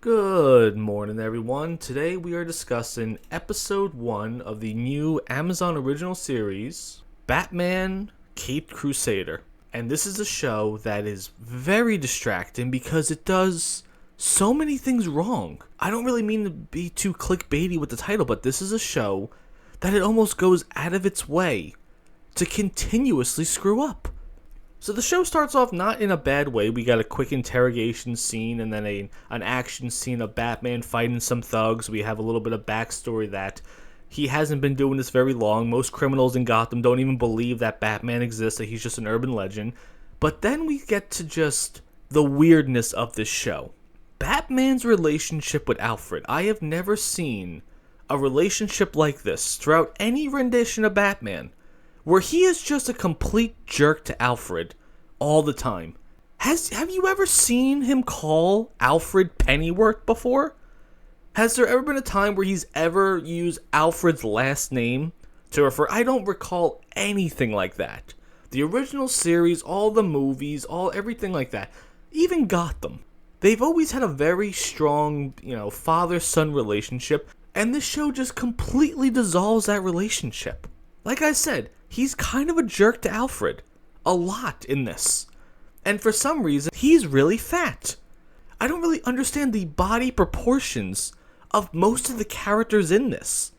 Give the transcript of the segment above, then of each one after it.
Good morning, everyone. Today we are discussing episode 1 of the new Amazon original series, Batman Caped Crusader. And this is a show that is very distracting because it does so many things wrong. I don't really mean to be too clickbaity with the title, but this is a show that it almost goes out of its way to continuously screw up. So the show starts off not in a bad way. We got a quick interrogation scene and then an action scene of Batman fighting some thugs. We have a little bit of backstory that he hasn't been doing this very long. Most criminals in Gotham don't even believe that Batman exists, that he's just an urban legend. But then we get to just the weirdness of this show. Batman's relationship with Alfred. I have never seen a relationship like this throughout any rendition of Batman, where he is just a complete jerk to Alfred all the time. Have you ever seen him call Alfred Pennyworth before? Has there ever been a time where he's ever used Alfred's last name to refer? I don't recall anything like that. The original series, all the movies, everything like that, even Gotham. They've always had a very strong, father-son relationship, and this show just completely dissolves that relationship. Like I said, he's kind of a jerk to Alfred. A lot in this. And for some reason, he's really fat. I don't really understand the body proportions of most of the characters in this.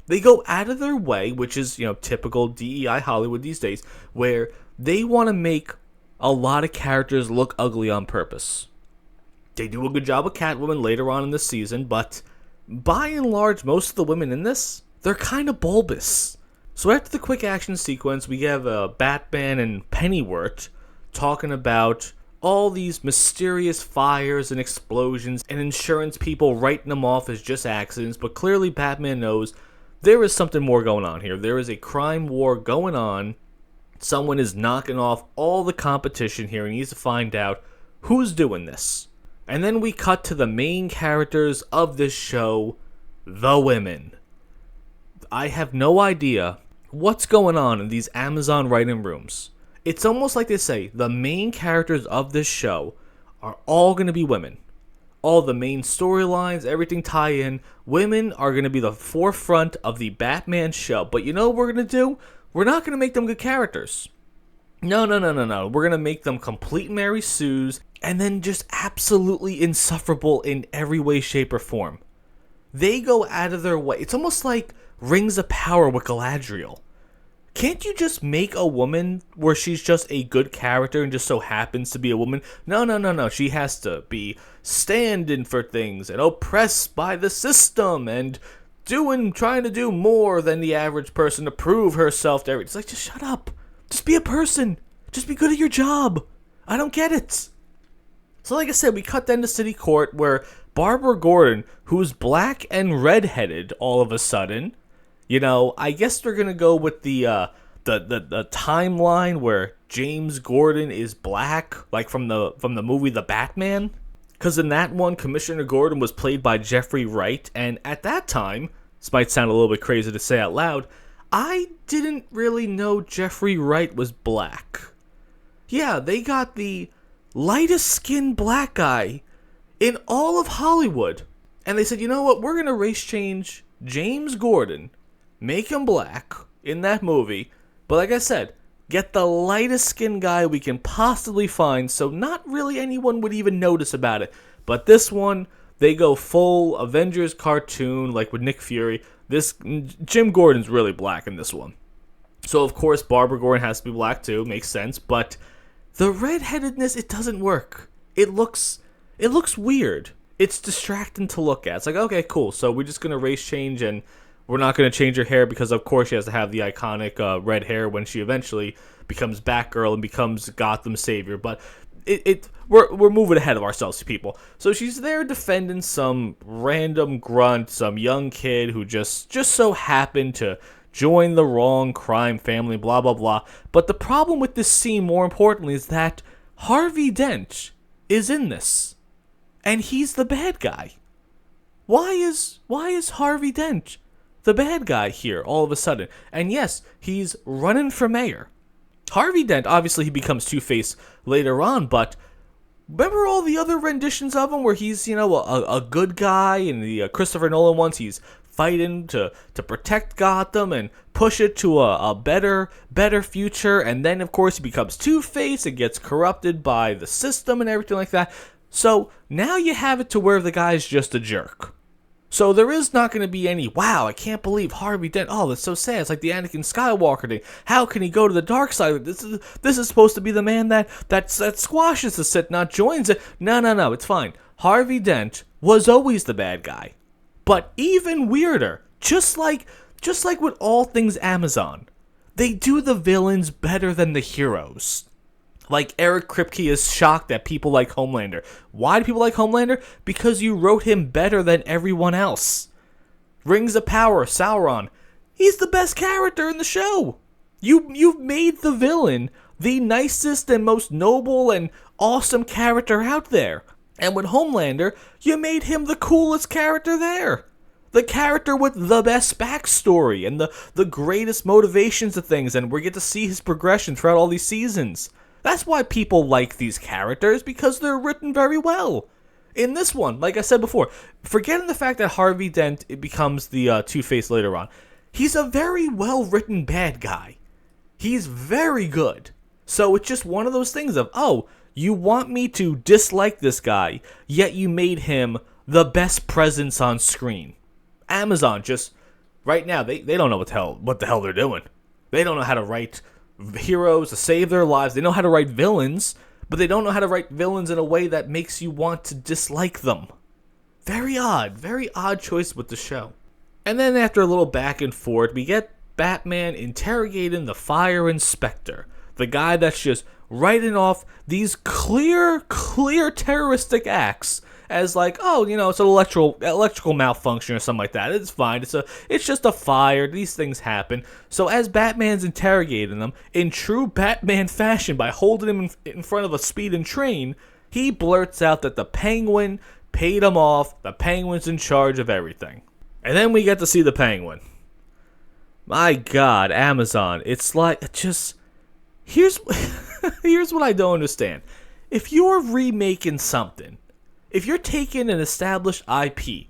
They go out of their way, which is, typical DEI Hollywood these days, where they want to make a lot of characters look ugly on purpose. They do a good job with Catwoman later on in the season, but by and large, most of the women in this, they're kind of bulbous. So after the quick action sequence, we have Batman and Pennyworth talking about all these mysterious fires and explosions and insurance people writing them off as just accidents, but clearly Batman knows there is something more going on here. There is a crime war going on. Someone is knocking off all the competition here and he needs to find out who's doing this. And then we cut to the main characters of this show, the women. I have no idea what's going on in these Amazon writing rooms. It's almost like they say the main characters of this show are all going to be women. All the main storylines, everything tie in. Women are going to be the forefront of the Batman show. But you know what we're going to do? We're not going to make them good characters. No. We're going to make them complete Mary Sues and then just absolutely insufferable in every way, shape, or form. They go out of their way. It's almost like Rings of Power with Galadriel. Can't you just make a woman where she's just a good character and just so happens to be a woman? No. She has to be standing for things and oppressed by the system and trying to do more than the average person to prove herself to everyone. It's like, just shut up. Just be a person. Just be good at your job. I don't get it. So like I said, we cut then to City Court where Barbara Gordon, who's black and redheaded all of a sudden, I guess they're gonna go with the timeline where James Gordon is black, like from the movie The Batman. Because in that one, Commissioner Gordon was played by Jeffrey Wright, and at that time, this might sound a little bit crazy to say out loud, I didn't really know Jeffrey Wright was black. Yeah, they got the lightest skinned black guy in all of Hollywood. And they said, you know what, we're gonna race change James Gordon, make him black in that movie, but like I said, get the lightest skinned guy we can possibly find so not really anyone would even notice about it. But this one, they go full Avengers cartoon, like with Nick Fury. Jim Gordon's really black in this one. So of course Barbara Gordon has to be black too, makes sense, but the redheadedness, it doesn't work. It looks weird. It's distracting to look at. It's like, okay, cool, so we're just gonna race change and we're not going to change her hair because, of course, she has to have the iconic red hair when she eventually becomes Batgirl and becomes Gotham's savior. But we're moving ahead of ourselves, people. So she's there defending some random grunt, some young kid who just so happened to join the wrong crime family, blah, blah, blah. But the problem with this scene, more importantly, is that Harvey Dent is in this. And he's the bad guy. Why is Harvey Dent the bad guy here all of a sudden? And yes, he's running for mayor. Harvey Dent, obviously he becomes Two-Face later on, but Remember all the other renditions of him where he's, a good guy, and the Christopher Nolan ones, he's fighting to protect Gotham and push it to a better future, and then, of course, he becomes Two-Face and gets corrupted by the system and everything like that. So now you have it to where the guy's just a jerk. So there is not going to be any, wow, I can't believe Harvey Dent. Oh, that's so sad. It's like the Anakin Skywalker thing. How can he go to the dark side? This is supposed to be the man that squashes the Sith, not joins it. No, it's fine. Harvey Dent was always the bad guy. But even weirder, just like with all things Amazon, they do the villains better than the heroes. Like, Eric Kripke is shocked that people like Homelander. Why do people like Homelander? Because you wrote him better than everyone else. Rings of Power, Sauron. He's the best character in the show. You've made the villain the nicest and most noble and awesome character out there. And with Homelander, you made him the coolest character there. The character with the best backstory and the greatest motivations of things. And we get to see his progression throughout all these seasons. That's why people like these characters, because they're written very well. In this one, like I said before, forgetting the fact that Harvey Dent becomes the Two-Face later on, he's a very well-written bad guy. He's very good. So it's just one of those things of, oh, you want me to dislike this guy, yet you made him the best presence on screen. Amazon just, right now, they don't know what the hell they're doing. They don't know how to write heroes to save their lives. They know how to write villains, but they don't know how to write villains in a way that makes you want to dislike them. Very odd choice with the show. And then after a little back and forth, we get Batman interrogating the fire inspector, the guy that's just writing off these clear terroristic acts as like, oh, it's an electrical malfunction or something like that. It's fine. It's just a fire. These things happen. So as Batman's interrogating them, in true Batman fashion, by holding him in front of a speeding train, he blurts out that the Penguin paid him off. The Penguin's in charge of everything. And then we get to see the Penguin. My God, Amazon. It's like, here's what I don't understand. If you're remaking something, if you're taking an established IP,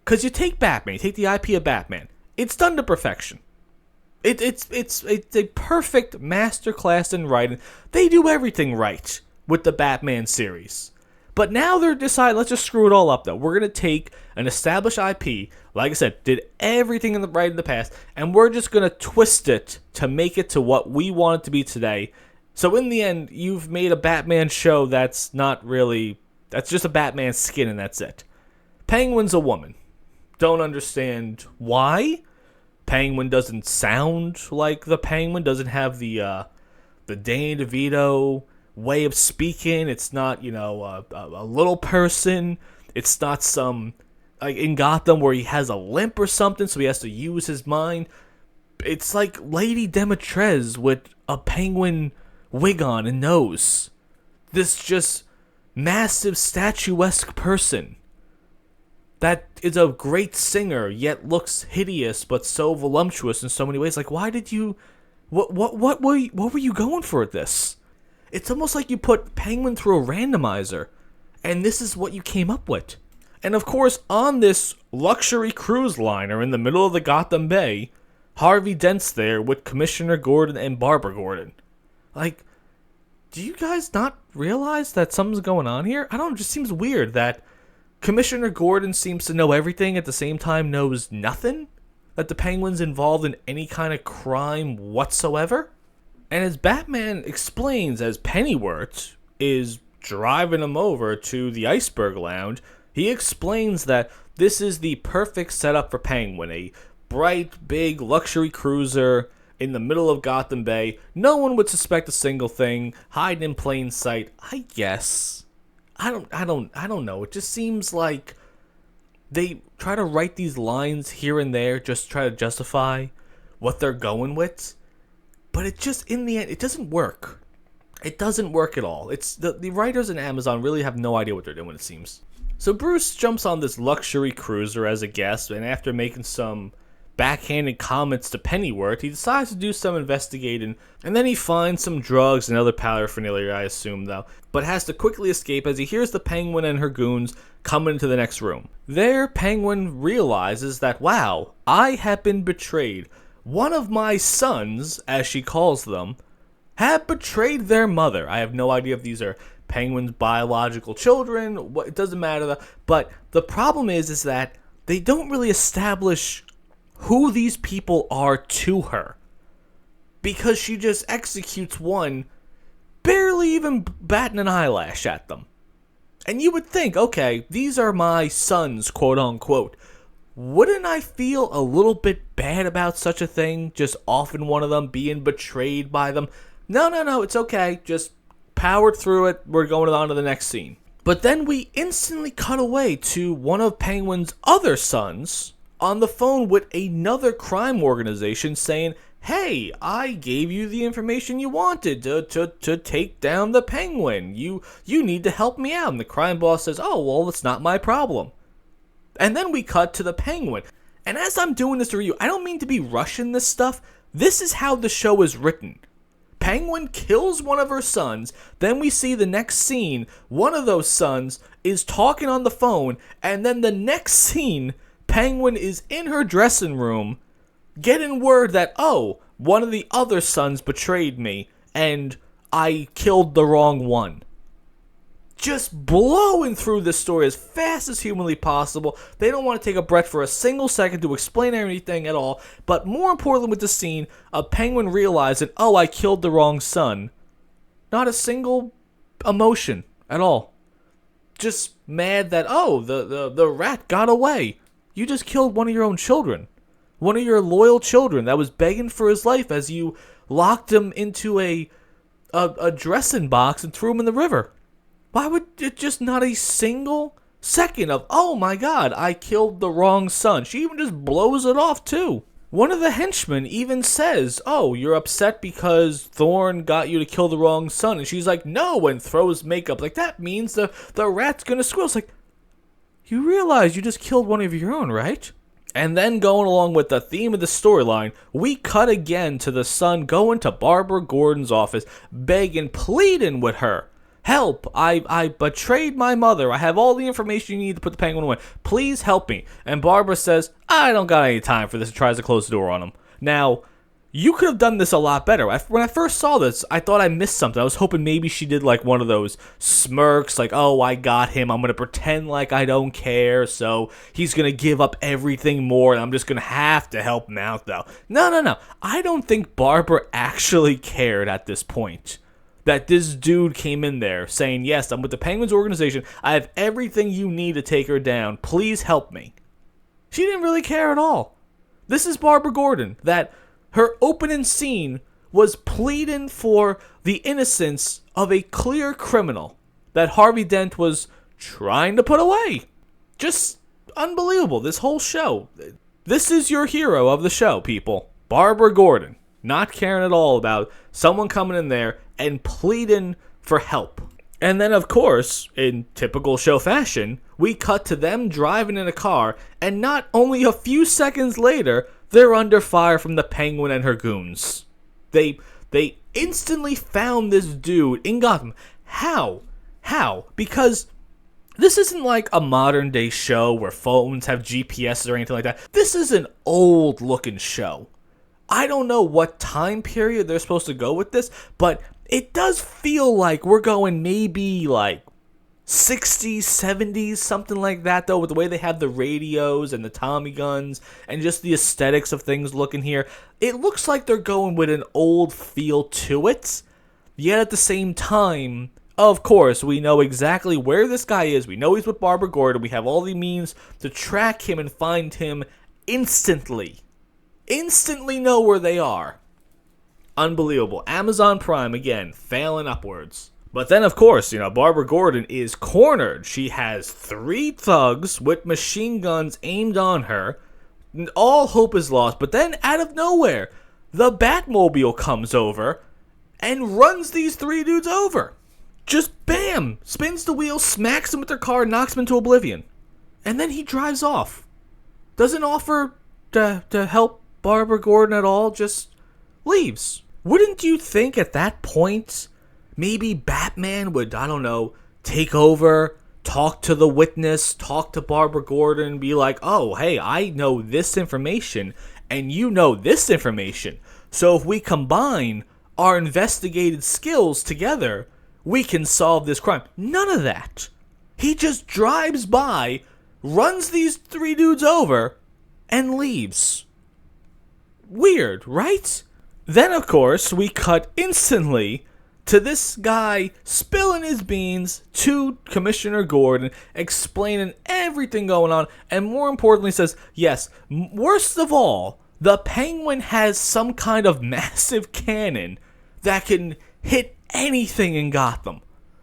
because you take Batman, you take the IP of Batman, it's done to perfection. It's a perfect masterclass in writing. They do everything right with the Batman series. But now they're deciding, let's just screw it all up, though. We're going to take an established IP, like I said, did everything right in the past, and we're just going to twist it to make it to what we want it to be today. So in the end, you've made a Batman show that's not really... That's just a Batman skin, and that's it. Penguin's a woman. Don't understand why. Penguin doesn't sound like the Penguin. Doesn't have the Danny DeVito way of speaking. It's not, a little person. It's not some, like in Gotham where he has a limp or something, so he has to use his mind. It's like Lady Demetrez with a penguin wig on and nose. This just massive statuesque person that is a great singer yet looks hideous but so voluptuous in so many ways. Like, why did you what were you going for at this? It's almost like you put Penguin through a randomizer and this is what you came up with. And of course, on this luxury cruise liner in the middle of the Gotham Bay, Harvey Dent's there with Commissioner Gordon and Barbara Gordon. Like, do you guys not realize that something's going on here? I don't know, it just seems weird that Commissioner Gordon seems to know everything, at the same time knows nothing? That the Penguin's involved in any kind of crime whatsoever? And as Batman explains, as Pennyworth is driving him over to the Iceberg Lounge, he explains that this is the perfect setup for Penguin, a bright, big, luxury cruiser in the middle of Gotham Bay. No one would suspect a single thing, hiding in plain sight. I guess. I don't know. It just seems like they try to write these lines here and there, just try to justify what they're going with. But it just, in the end, it doesn't work. It doesn't work at all. It's the writers in Amazon really have no idea what they're doing, it seems. So Bruce jumps on this luxury cruiser as a guest, and after making some backhanded comments to Pennyworth, he decides to do some investigating, and then he finds some drugs and other paraphernalia, I assume, though, but has to quickly escape as he hears the Penguin and her goons coming into the next room. There, Penguin realizes that, wow, I have been betrayed. One of my sons, as she calls them, have betrayed their mother. I have no idea if these are Penguin's biological children. It doesn't matter, though. But the problem is that they don't really establish who these people are to her, because she just executes one, barely even batting an eyelash at them. And you would think, okay, these are my sons, quote unquote. Wouldn't I feel a little bit bad about such a thing, just offing one of them, being betrayed by them? No, it's okay, just powered through it, we're going on to the next scene. But then we instantly cut away to one of Penguin's other sons on the phone with another crime organization saying, hey, I gave you the information you wanted to take down the Penguin. You need to help me out. And the crime boss says, oh, well, it's not my problem. And then we cut to the Penguin. And as I'm doing this review, I don't mean to be rushing this stuff. This is how the show is written. Penguin kills one of her sons, then we see the next scene, one of those sons is talking on the phone, and then the next scene, Penguin is in her dressing room, getting word that, oh, one of the other sons betrayed me, and I killed the wrong one. Just blowing through this story as fast as humanly possible. They don't want to take a breath for a single second to explain anything at all. But more importantly with the scene, a Penguin realizing, oh, I killed the wrong son. Not a single emotion at all. Just mad that, oh, the rat got away. You just killed one of your own children. One of your loyal children that was begging for his life as you locked him into a dressing box and threw him in the river. Why would it just not a single second of, oh my god, I killed the wrong son? She even just blows it off too. One of the henchmen even says, oh, you're upset because Thorn got you to kill the wrong son. And she's like, no, and throws makeup. Like, that means the rat's gonna squeal. It's like, you realize you just killed one of your own, right? And then going along with the theme of the storyline, we cut again to the son going to Barbara Gordon's office, begging, pleading with her. Help, I betrayed my mother. I have all the information you need to put the Penguin away. Please help me. And Barbara says, I don't got any time for this, and tries to close the door on him. Now, you could have done this a lot better. When I first saw this, I thought I missed something. I was hoping maybe she did like one of those smirks, like, oh, I got him. I'm going to pretend like I don't care, so he's going to give up everything more, and I'm just going to have to help him out, though. No. I don't think Barbara actually cared at this point. That this dude came in there saying, yes, I'm with the Penguins organization. I have everything you need to take her down. Please help me. She didn't really care at all. This is Barbara Gordon, that her opening scene was pleading for the innocence of a clear criminal that Harvey Dent was trying to put away. Just unbelievable, this whole show. This is your hero of the show, people. Barbara Gordon. Not caring at all about someone coming in there and pleading for help. And then, of course, in typical show fashion, we cut to them driving in a car, and not only a few seconds later, they're under fire from the Penguin and her goons. They instantly found this dude in Gotham. How? Because this isn't like a modern day show where phones have GPSs or anything like that. This is an old looking show. I don't know what time period they're supposed to go with this, but it does feel like we're going maybe like 60s, 70s, something like that, though, with the way they have the radios and the Tommy guns and just the aesthetics of things looking here. It looks like they're going with an old feel to it, yet at the same time, of course, we know exactly where this guy is. We know he's with Barbara Gordon. We have all the means to track him and find him instantly. Instantly know where they are. Unbelievable. Amazon Prime, again, failing upwards. But then, of course, Barbara Gordon is cornered. She has 3 thugs with machine guns aimed on her. All hope is lost. But then, out of nowhere, the Batmobile comes over and runs these 3 dudes over. Just bam! Spins the wheel, smacks them with their car, knocks them into oblivion. And then he drives off. Doesn't offer to help Barbara Gordon at all, just leaves. Wouldn't you think at that point maybe Batman would, I don't know, take over, talk to the witness, talk to Barbara Gordon, be like, oh, hey, I know this information and you know this information. So if we combine our investigative skills together, we can solve this crime. None of that. He just drives by, runs these three dudes over, and leaves. Weird, right? Then, of course, we cut instantly to this guy spilling his beans to Commissioner Gordon, explaining everything going on, and more importantly says, yes, worst of all, the Penguin has some kind of massive cannon that can hit anything in Gotham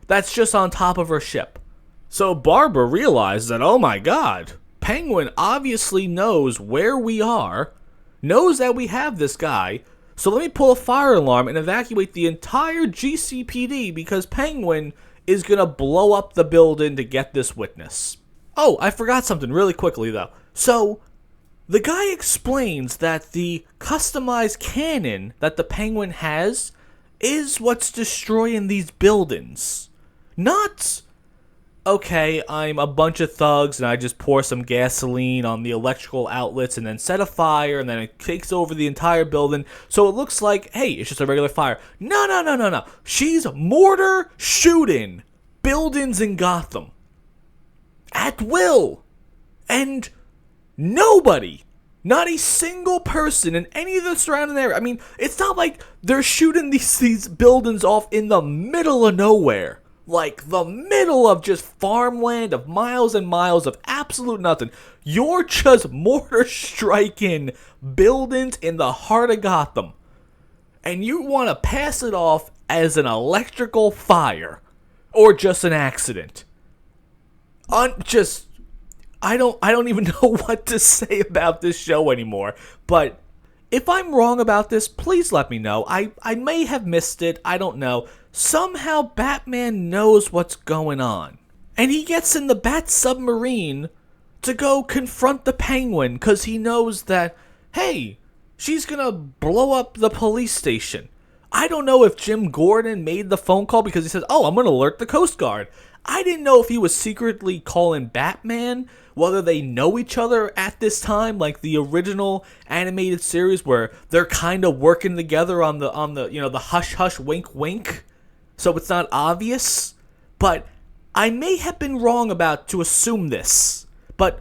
that's just on top of her ship. So Barbara realized that, oh my god, Penguin obviously knows where we are, knows that we have this guy, so let me pull a fire alarm and evacuate the entire GCPD because Penguin is going to blow up the building to get this witness. Oh, I forgot something really quickly though. So, the guy explains that the customized cannon that the Penguin has is what's destroying these buildings. Not, okay, I'm a bunch of thugs and I just pour some gasoline on the electrical outlets and then set a fire and then it takes over the entire building so it looks like, hey, it's just a regular fire. No. She's mortar shooting buildings in Gotham. At will. And nobody, not a single person in any of the surrounding area. I mean, it's not like they're shooting these buildings off in the middle of nowhere. Like the middle of just farmland of miles and miles of absolute nothing. You're just mortar striking buildings in the heart of Gotham. And you want to pass it off as an electrical fire. Or just an accident. I don't even know what to say about this show anymore. But if I'm wrong about this, please let me know. I may have missed it. I don't know. Somehow Batman knows what's going on. And he gets in the Bat submarine to go confront the Penguin because he knows that, hey, she's going to blow up the police station. I don't know if Jim Gordon made the phone call because he says, oh, I'm going to alert the Coast Guard. I didn't know if he was secretly calling Batman, whether they know each other at this time, like the original animated series where they're kind of working together on the you know, the hush hush wink wink, so it's not obvious. But I may have been wrong about to assume this, but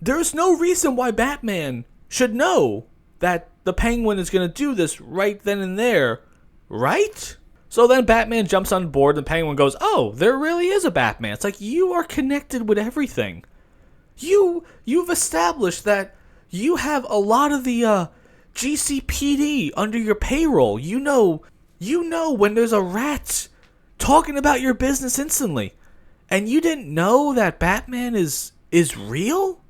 there's no reason why Batman should know that the Penguin is going to do this right then and there, right? So then Batman jumps on board and the Penguin goes, oh, there really is a Batman. It's like, you are connected with everything. You've established that you have a lot of the GCPD under your payroll. You know when there's a rat talking about your business instantly. And you didn't know that Batman is real?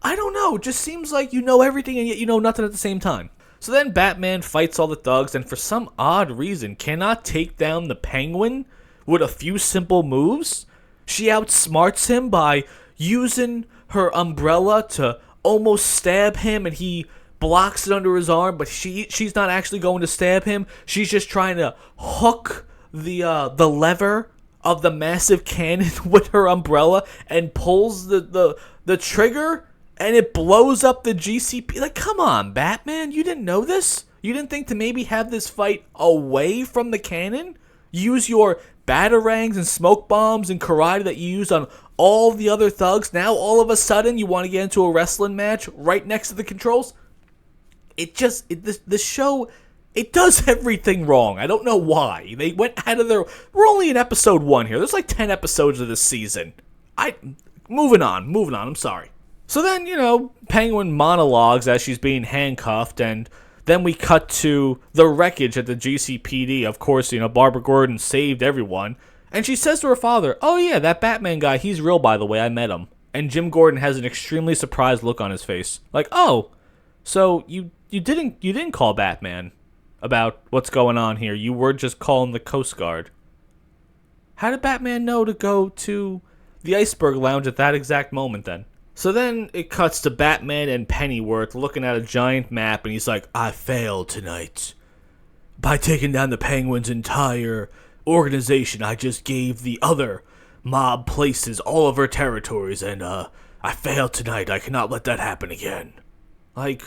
I don't know. It just seems like you know everything and yet you know nothing at the same time. So then Batman fights all the thugs and for some odd reason cannot take down the Penguin with a few simple moves. She outsmarts him by using her umbrella to almost stab him and he blocks it under his arm, but she's not actually going to stab him. She's just trying to hook the lever of the massive cannon with her umbrella and pulls the trigger. And it blows up the GCP. Like, come on, Batman. You didn't know this? You didn't think to maybe have this fight away from the cannon? Use your batarangs and smoke bombs and karate that you used on all the other thugs. Now, all of a sudden, you want to get into a wrestling match right next to the controls? The show, it does everything wrong. I don't know why. They went out of their... We're only in episode 1 here. There's like 10 episodes of this season. Moving on. I'm sorry. So then, Penguin monologues as she's being handcuffed, and then we cut to the wreckage at the GCPD. Of course, Barbara Gordon saved everyone. And she says to her father, oh yeah, that Batman guy, he's real by the way, I met him. And Jim Gordon has an extremely surprised look on his face. Like, oh, so you didn't call Batman about what's going on here. You were just calling the Coast Guard. How did Batman know to go to the Iceberg Lounge at that exact moment then? So then it cuts to Batman and Pennyworth looking at a giant map, and he's like, I failed tonight. By taking down the Penguin's entire organization, I just gave the other mob places all of our territories, and I failed tonight. I cannot let that happen again. Like,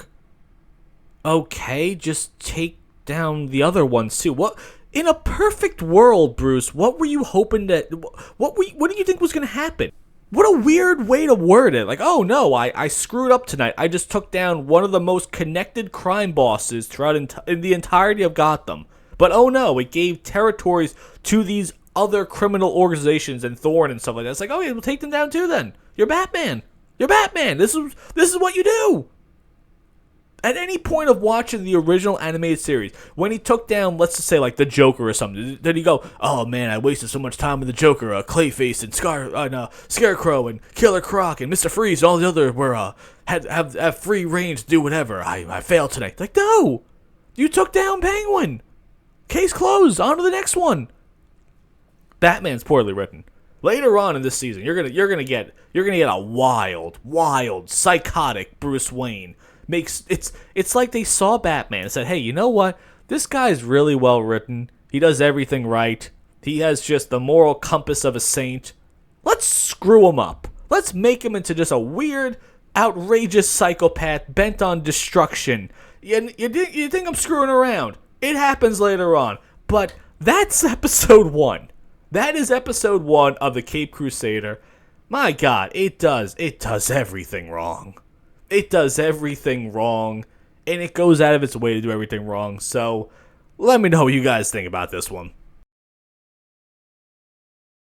okay, just take down the other ones too. What in a perfect world, Bruce? What were you hoping that? What do you think was going to happen? What a weird way to word it. Like, oh no, I screwed up tonight. I just took down one of the most connected crime bosses throughout in the entirety of Gotham. But oh no, it gave territories to these other criminal organizations and Thorn and stuff like that. It's like, oh yeah, we'll take them down too then. You're Batman. You're Batman. This is what you do. At any point of watching the original animated series, when he took down, let's just say, like, the Joker or something, did he go, oh, man, I wasted so much time with the Joker, Clayface and Scarecrow and Killer Croc and Mr. Freeze and all the other were, have free reign to do whatever. I failed tonight. Like, no! You took down Penguin! Case closed. On to the next one. Batman's poorly written. Later on in this season, you're gonna get a wild, psychotic Bruce Wayne. It's like they saw Batman and said, hey, you know what? This guy's really well written. He does everything right. He has just the moral compass of a saint. Let's screw him up. Let's make him into just a weird, outrageous psychopath bent on destruction. You think I'm screwing around? It happens later on. But that's episode 1. That is episode 1 of the Cape Crusader. My God, it does everything wrong. It does everything wrong, and it goes out of its way to do everything wrong. So, let me know what you guys think about this one.